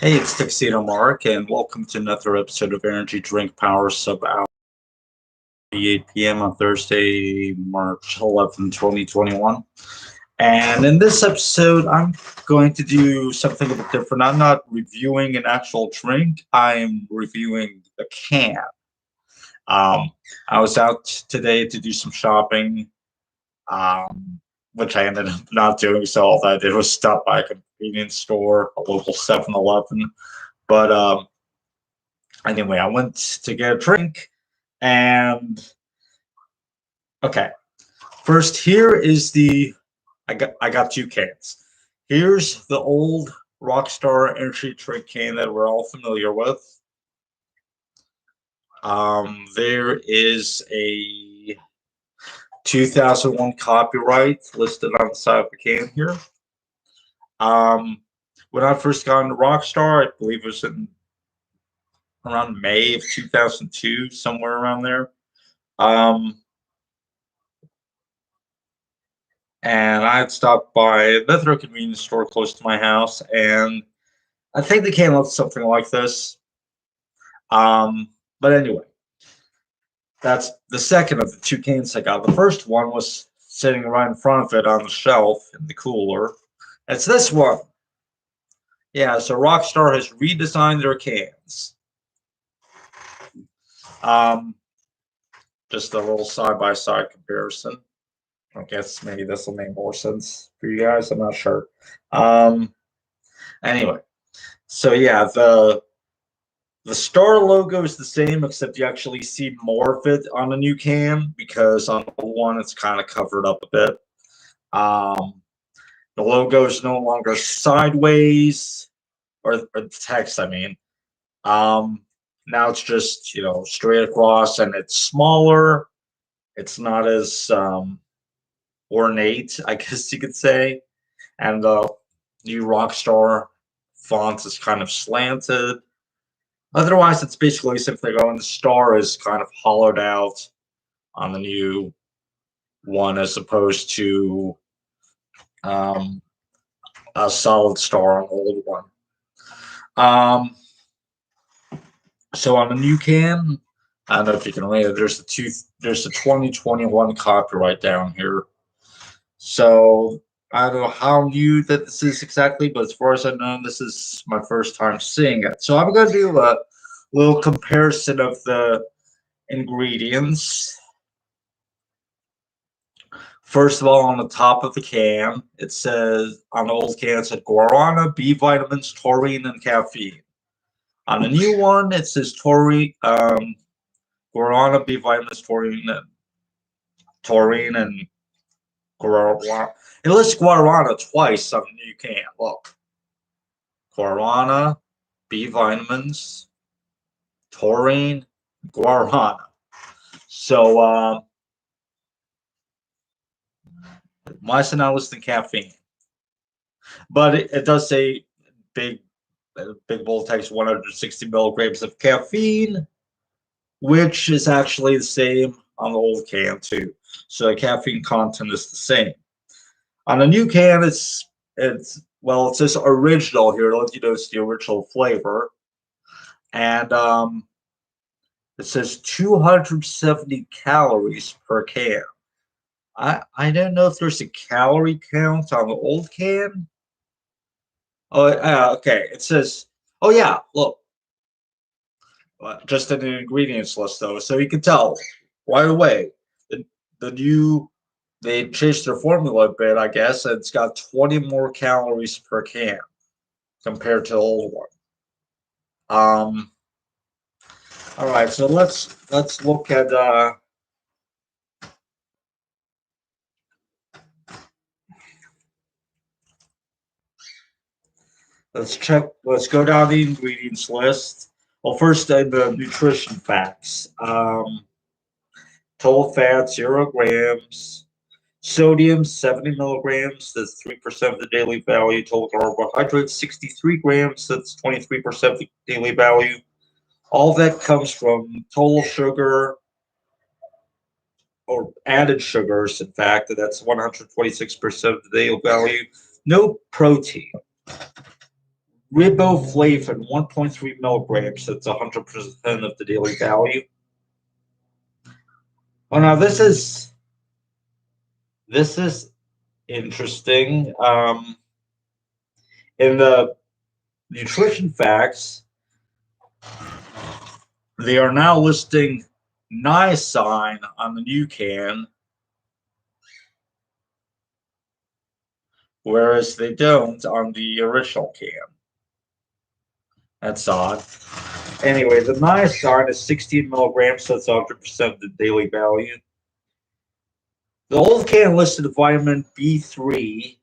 Hey, it's Tuxedo Mark, and welcome to another episode of Energy Drink Power Sub Hour, 8 p.m. on Thursday, March 11, 2021. And in this episode, I'm going to do something a bit different. I'm not reviewing an actual drink, I'm reviewing a can. Um, I was out today to do some shopping, um, which I ended up not doing, so all I did was stop by a convenience store, a local 7-Eleven. But anyway, I went to get a drink, and okay. First, here is the I got two cans. Here's the old Rockstar energy drink can that we're all familiar with. There is a 2001 copyright listed on the side of the can here. Um, when I first got into Rockstar, I believe it was in around May of 2002, somewhere around there. Um, and I had stopped by another convenience store close to my house, and I think they came up with something like this. But anyway, that's the second of the two cans I got. The first one was sitting right in front of it on the shelf in the cooler. It's this one. Yeah, so Rockstar has redesigned their cans. Um, just a little side-by-side comparison. I guess maybe this will make more sense for you guys. I'm not sure. Um, anyway, so yeah, the Star logo is the same, except you actually see more of it on the new can because on the one it's kind of covered up a bit. Um, the logo is no longer sideways, or the text, I mean. Now it's just straight across, and it's smaller. It's not as ornate, I guess you could say, and the new Rockstar font is kind of slanted. Otherwise, it's basically simply going. The star is kind of hollowed out on the new one as opposed to um, a solid star on the old one. Um, so on the new can, I don't know if you can read it. There's a 2021 copyright down here. So I don't know how new that this is exactly, but as far as I know, this is my first time seeing it. So I'm going to do a little comparison of the ingredients. First of all, on the top of the can, it says, on the old can, it said guarana, B vitamins, taurine, and caffeine. On the new one, it says taurine, guarana, B vitamins, taurine, and guarana. It lists guarana twice on the new can. Look, guarana, B vitamins, taurine, guarana. So, why is it not listing caffeine? But it does say big big bold text 160 milligrams of caffeine, which is actually the same on the old can too. So the caffeine content is the same. On the new can, it says original here. To let you know it's the original flavor, and it says 270 calories per can. I don't know if there's a calorie count on the old can. Oh, okay. It says, oh yeah, look, just in the ingredients list though, so you can tell right away the the new they changed their formula a bit, I guess, and it's got 20 more calories per can compared to the old one. Um, all right, so let's look at let's go down the ingredients list. Well, first, the nutrition facts. Total fat 0 grams. Sodium 70 milligrams. That's 3% of the daily value. Total carbohydrates 63 grams. That's 23% of the daily value. All that comes from total sugar or added sugars. In fact, that's 126% of the daily value. No protein. Riboflavin, 1.3 milligrams. That's 100% of the daily value. Oh, now this is interesting. In the nutrition facts, they are now listing niacin on the new can, whereas they don't on the original can. That's odd. Anyway, the niacin is 16 milligrams, so that's 100% of the daily value. The old can listed vitamin B3,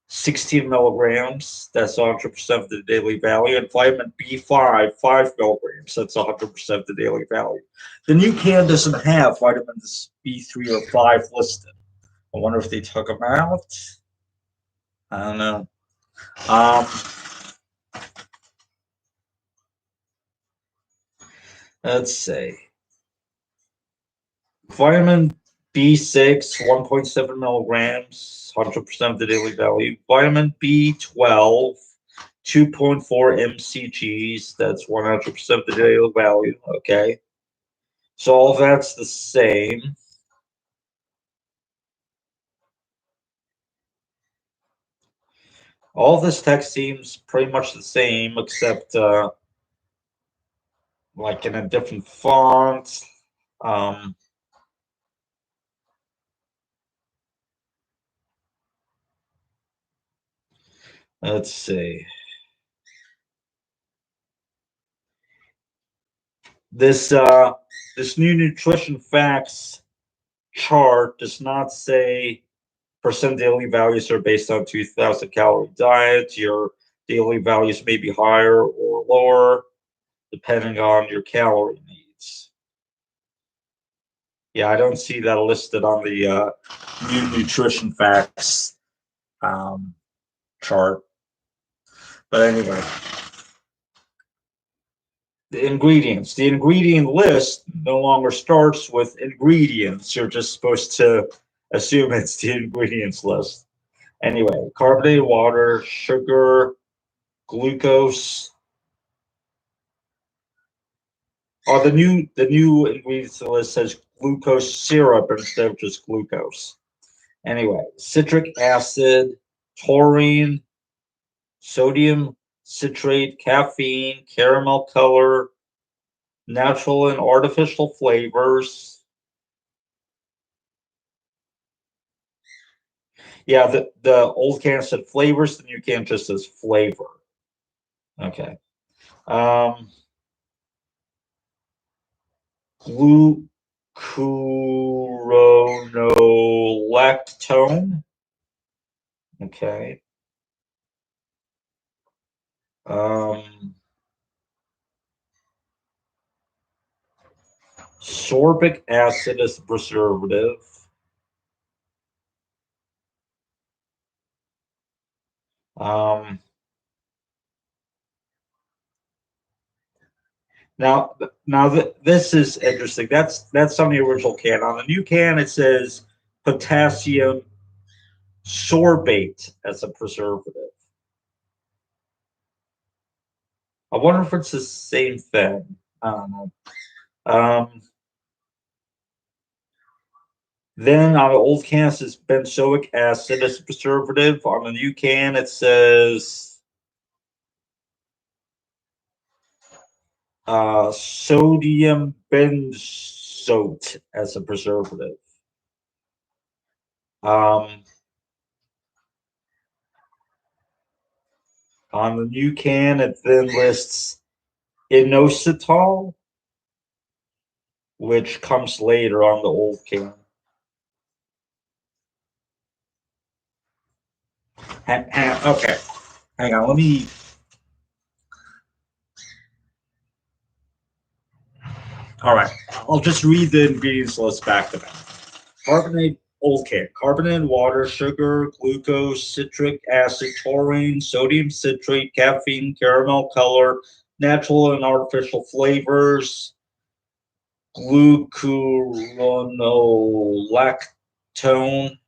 16 milligrams, that's 100% of the daily value, and vitamin B5, 5 milligrams, that's 100% of the daily value. The new can doesn't have vitamins B3 or 5 listed. I wonder if they took them out. I don't know. Let's see. Vitamin B6, 1.7 milligrams, 100% of the daily value. Vitamin B12, 2.4 mcgs, that's 100% of the daily value. Okay. So all that's the same. All this text seems pretty much the same, except like in a different font. Let's see. This new nutrition facts chart does not say percent daily values are based on 2,000 calorie diet. Your daily values may be higher or lower depending on your calorie needs. Yeah, I don't see that listed on the new nutrition facts chart. But anyway, the ingredients. The ingredient list no longer starts with ingredients. You're just supposed to assume it's the ingredients list. Anyway, carbonated water, sugar, glucose. Oh, the new ingredients list says glucose syrup instead of just glucose. Anyway, citric acid, taurine, sodium citrate, caffeine, caramel color, natural and artificial flavors. Yeah, the old can said flavors, the new can just says flavor. Okay. Glucuronolactone. Okay. Sorbic acid is the preservative. Now this is interesting. That's on the original can. On the new can, it says potassium sorbate as a preservative. I wonder if it's the same thing. I don't know. Then on the old can, it says benzoic acid as a preservative. On the new can, it says sodium benzoate as a preservative. On the new can, it then lists inositol, which comes later on the old can. Okay, hang on. Let me. All right, I'll just read the ingredients list back to back. Carbonate, old can. Carbonated water, sugar, glucose, citric acid, taurine, sodium citrate, caffeine, caramel color, natural and artificial flavors, glucuronolactone,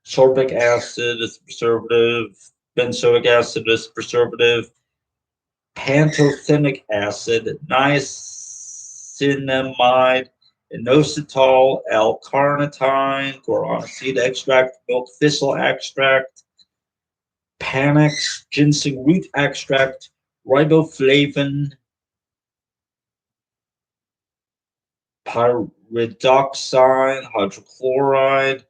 sorbic acid is preservative. benzoic acid as preservative, pantothenic acid, niacinamide, inositol, L-carnitine, guarana extract, milk thistle extract, Panax, ginseng root extract, riboflavin, pyridoxine, hydrochloride,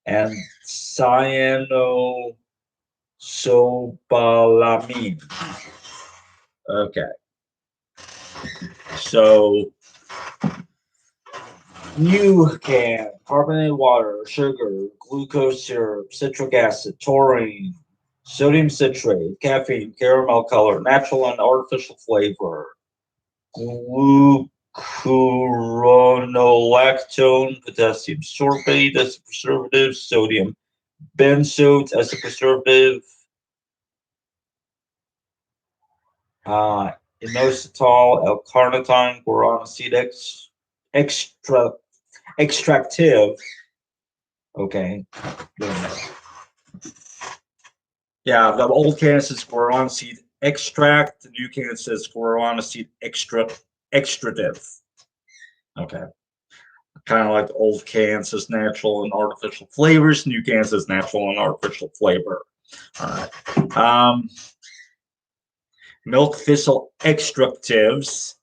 and cyanosobalamine. Okay. So you can carbonated water, sugar, glucose syrup, citric acid, taurine, sodium citrate, caffeine, caramel color, natural and artificial flavor, glucuronolactone, potassium sorbate as a preservative, sodium benzoate as a preservative, inositol, L-carnitine, guarana extractive. Okay. Yeah, the old can says guarana seed extract. The new can says guarana seed extractive. Okay. Kind of like the old can says natural and artificial flavors. New can says natural and artificial flavor. All right. Milk thistle extractives.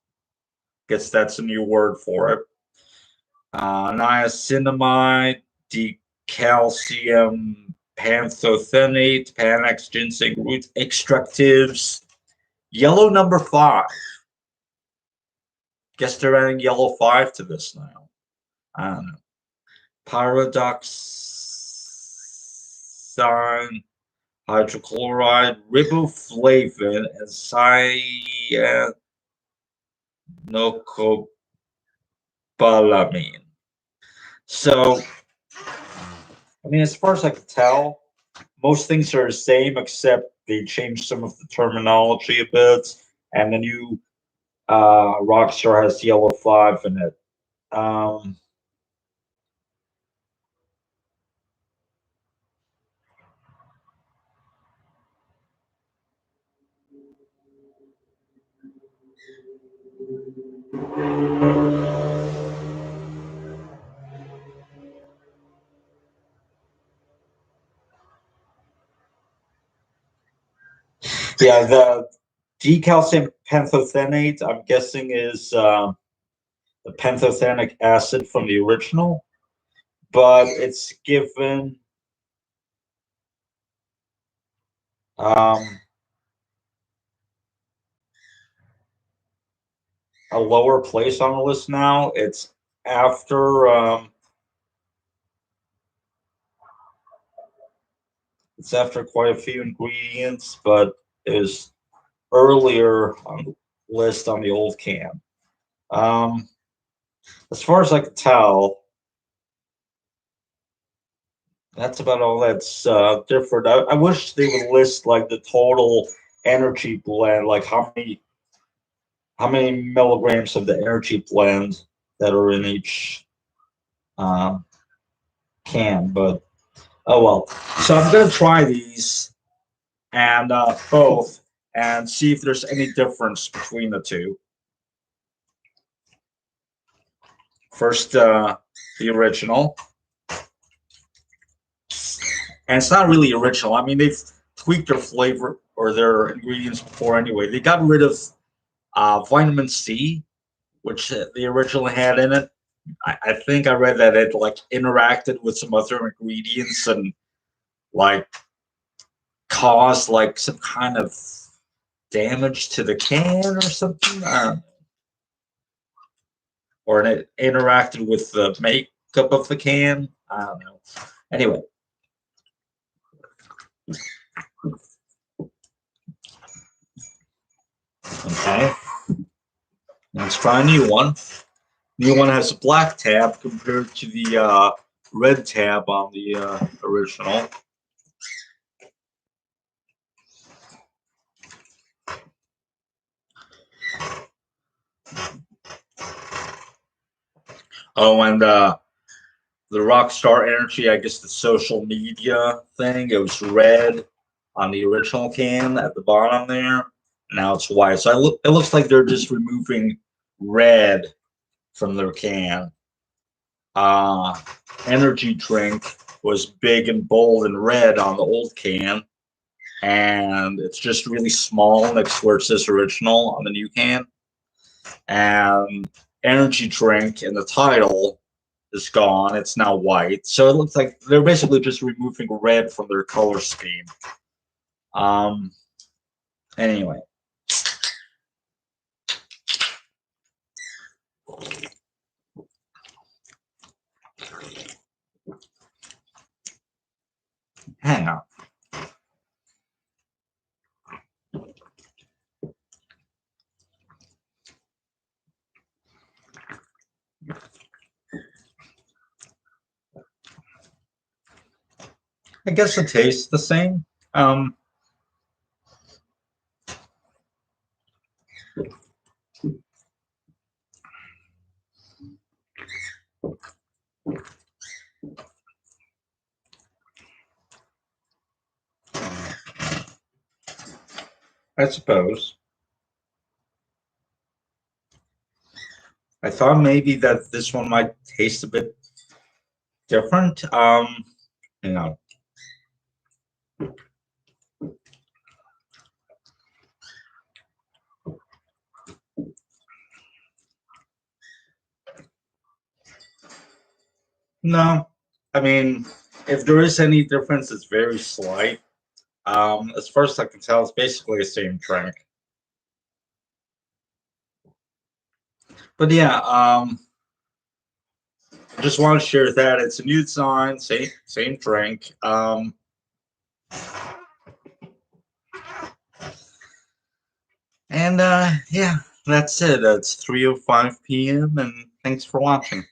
Guess that's a new word for it. Niacinamide, decalcium pantothenate, Panax ginseng root extractives. Yellow number 5. Guess they're adding yellow 5 to this now. I don't know. Pyridoxine, hydrochloride, riboflavin, and cyanocobalamine. So, I mean, as far as I can tell, most things are the same except they changed some of the terminology a bit, and the new Rockstar has yellow 5 in it. Yeah, the decalcium pantothenate, I'm guessing, is the pantothenic acid from the original, but it's given a lower place on the list now. It's after quite a few ingredients, but is earlier on the list on the old can. As far as I can tell, that's about all that's different. I wish they would list like the total energy blend, like how many milligrams of the energy blend that are in each can. But oh well. So I'm gonna try these and both and see if there's any difference between the two. First, the original. And it's not really original. I mean, they've tweaked their flavor or their ingredients before anyway. They got rid of vitamin C, which they originally had in it. I think I read that it like interacted with some other ingredients and like caused like some kind of damage to the can or something. Or it interacted with the makeup of the can. I don't know. Anyway. Okay. Let's try a new one. New one has a black tab compared to the red tab on the original. Oh, and the Rockstar Energy, I guess the social media thing, it was red. on the original can at the bottom there. Now it's white. So it looks like they're just removing red from their can. Energy drink was big and bold and red on the old can, and it's just really small next to where it says original on the new can. And energy drink in the title is gone. It's now white. So it looks like they're basically just removing red from their color scheme. Anyway. Hang on. I guess it tastes the same. I suppose. I thought maybe that this one might taste a bit different. Hang on. No, I mean, if there is any difference, it's very slight. As far as I can tell, it's basically the same drink. But yeah, I just want to share that it's a new design, same drink. And yeah, that's it. It's 3:05 p.m. and thanks for watching.